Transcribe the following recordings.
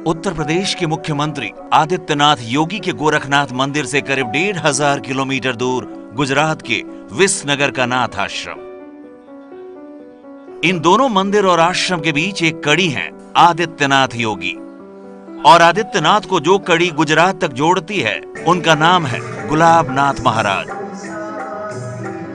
उत्तर प्रदेश के मुख्यमंत्री आदित्यनाथ योगी के गोरखनाथ मंदिर से करीब 1500 किलोमीटर दूर गुजरात के विसनगर का नाथ आश्रम। इन दोनों मंदिर और आश्रम के बीच एक कड़ी है आदित्यनाथ योगी, और आदित्यनाथ को जो कड़ी गुजरात तक जोड़ती है उनका नाम है गुलाबनाथ महाराज।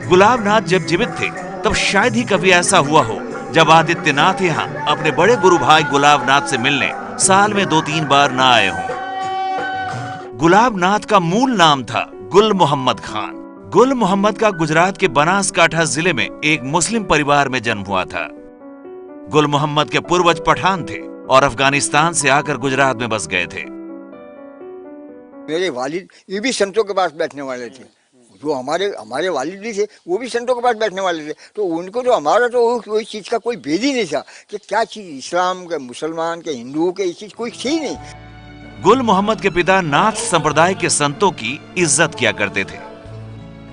गुलाबनाथ जब जीवित थे तब शायद ही कभी ऐसा हुआ हो जब आदित्यनाथ यहाँ अपने बड़े गुरु भाई गुलाबनाथ से मिलने साल में 2-3 बार ना आए हों। गुलाबनाथ का मूल नाम था गुल मोहम्मद खान। गुल मोहम्मद का गुजरात के बनासकांठा जिले में एक मुस्लिम परिवार में जन्म हुआ था। गुल मोहम्मद के पूर्वज पठान थे और अफगानिस्तान से आकर गुजरात में बस गए थे। मेरे वालिद ये भी संतों के पास बैठने वाले थे, जो हमारे वालिद भी थे वो भी संतों के पास बैठने वाले थे। तो उनको तो हमारा तो कोई चीज का कोई भेद ही नहीं था कि क्या चीज इस्लाम के, मुसलमान के, हिंदुओं के, ये चीज कोई थी नहीं। गुल मोहम्मद के पिता नाथ संप्रदाय के संतों की इज्जत किया करते थे।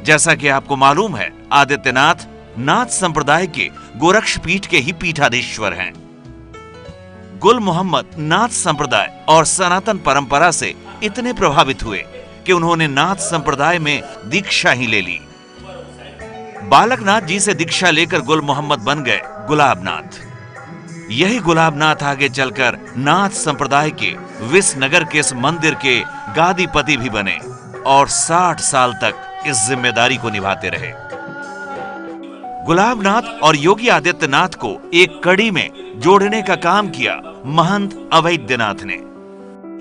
जैसा कि आपको मालूम है, आदित्यनाथ नाथ संप्रदाय के गोरक्ष पीठ के ही पीठाधीश्वर हैं। गुल मोहम्मद नाथ संप्रदाय और सनातन परंपरा से इतने प्रभावित हुए कि उन्होंने नाथ संप्रदाय में दीक्षा ही ले ली। बालकनाथ जी से दीक्षा लेकर गुल मोहम्मद बन गए गुलाबनाथ। यही गुलाबनाथ आगे चलकर नाथ संप्रदाय के विसनगर के इस मंदिर के गादीपति भी बने और 60 साल तक इस जिम्मेदारी को निभाते रहे। गुलाबनाथ और योगी आदित्यनाथ को एक कड़ी में जोड़ने का काम किया महंत अवैधनाथ ने।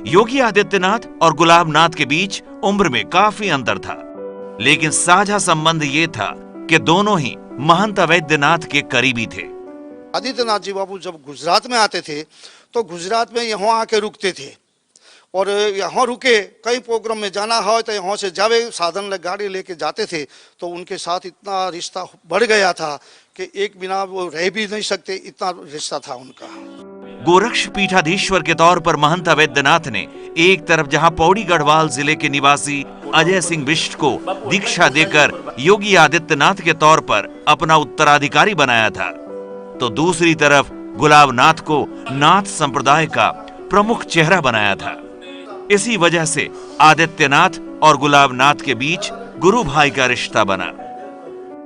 योगी आदित्यनाथ और गुलाबनाथ के बीच उम्र में काफी अंतर था, लेकिन साझा संबंध ये था कि दोनों ही महंत अवैधनाथ के करीबी थे। आदित्यनाथ जी बाबू जब गुजरात में आते थे तो गुजरात में यहाँ आके रुकते थे, और यहाँ रुके कई प्रोग्राम में जाना हो तो यहाँ से जावे साधन गाड़ी लेके जाते थे। तो उनके साथ इतना रिश्ता बढ़ गया था कि एक बिना वो रह भी नहीं सकते, इतना रिश्ता था उनका। गोरक्ष पीठाधीश्वर के तौर पर महंत अवैधनाथ ने एक तरफ जहां पौड़ी गढ़वाल जिले के निवासी अजय सिंह बिष्ट को दीक्षा देकर योगी आदित्यनाथ के तौर पर अपना उत्तराधिकारी बनाया था, तो दूसरी तरफ गुलाबनाथ को नाथ संप्रदाय का प्रमुख चेहरा बनाया था। इसी वजह से आदित्यनाथ और गुलाबनाथ के बीच गुरु भाई का रिश्ता बना।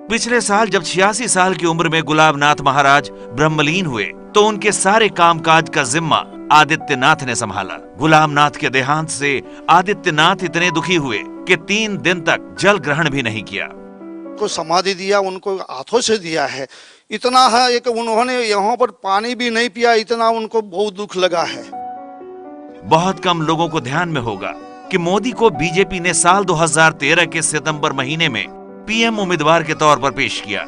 पिछले साल जब 86 साल की उम्र में गुलाबनाथ महाराज ब्रह्मलीन हुए तो उनके सारे कामकाज का जिम्मा आदित्यनाथ ने संभाला। गुलाबनाथ के देहांत से आदित्यनाथ इतने दुखी हुए कि 3 दिन तक जल ग्रहण भी नहीं किया। को समाधि दिया, उनको हाथों से दिया है। इतना है कि उन्होंने यहाँ पर पानी भी नहीं पिया, इतना उनको बहुत दुख लगा है। बहुत कम लोगों को ध्यान में होगा कि मोदी को बीजेपी ने साल 2013 के सितंबर महीने में पीएम उम्मीदवार के तौर पर पेश किया,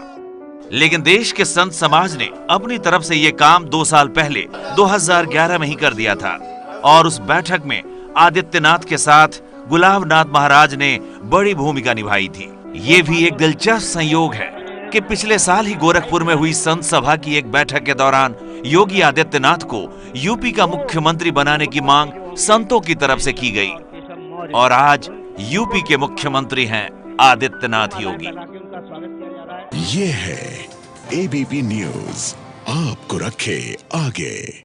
लेकिन देश के संत समाज ने अपनी तरफ से यह काम 2 साल पहले 2011 में ही कर दिया था, और उस बैठक में आदित्यनाथ के साथ गुलाबनाथ महाराज ने बड़ी भूमिका निभाई थी। ये भी एक दिलचस्प संयोग है कि पिछले साल ही गोरखपुर में हुई संत सभा की एक बैठक के दौरान योगी आदित्यनाथ को यूपी का मुख्यमंत्री बनाने की मांग संतों की तरफ से की गई, और आज यूपी के मुख्यमंत्री हैं आदित्यनाथ योगी। ये है एबीपी न्यूज, आपको रखे आगे।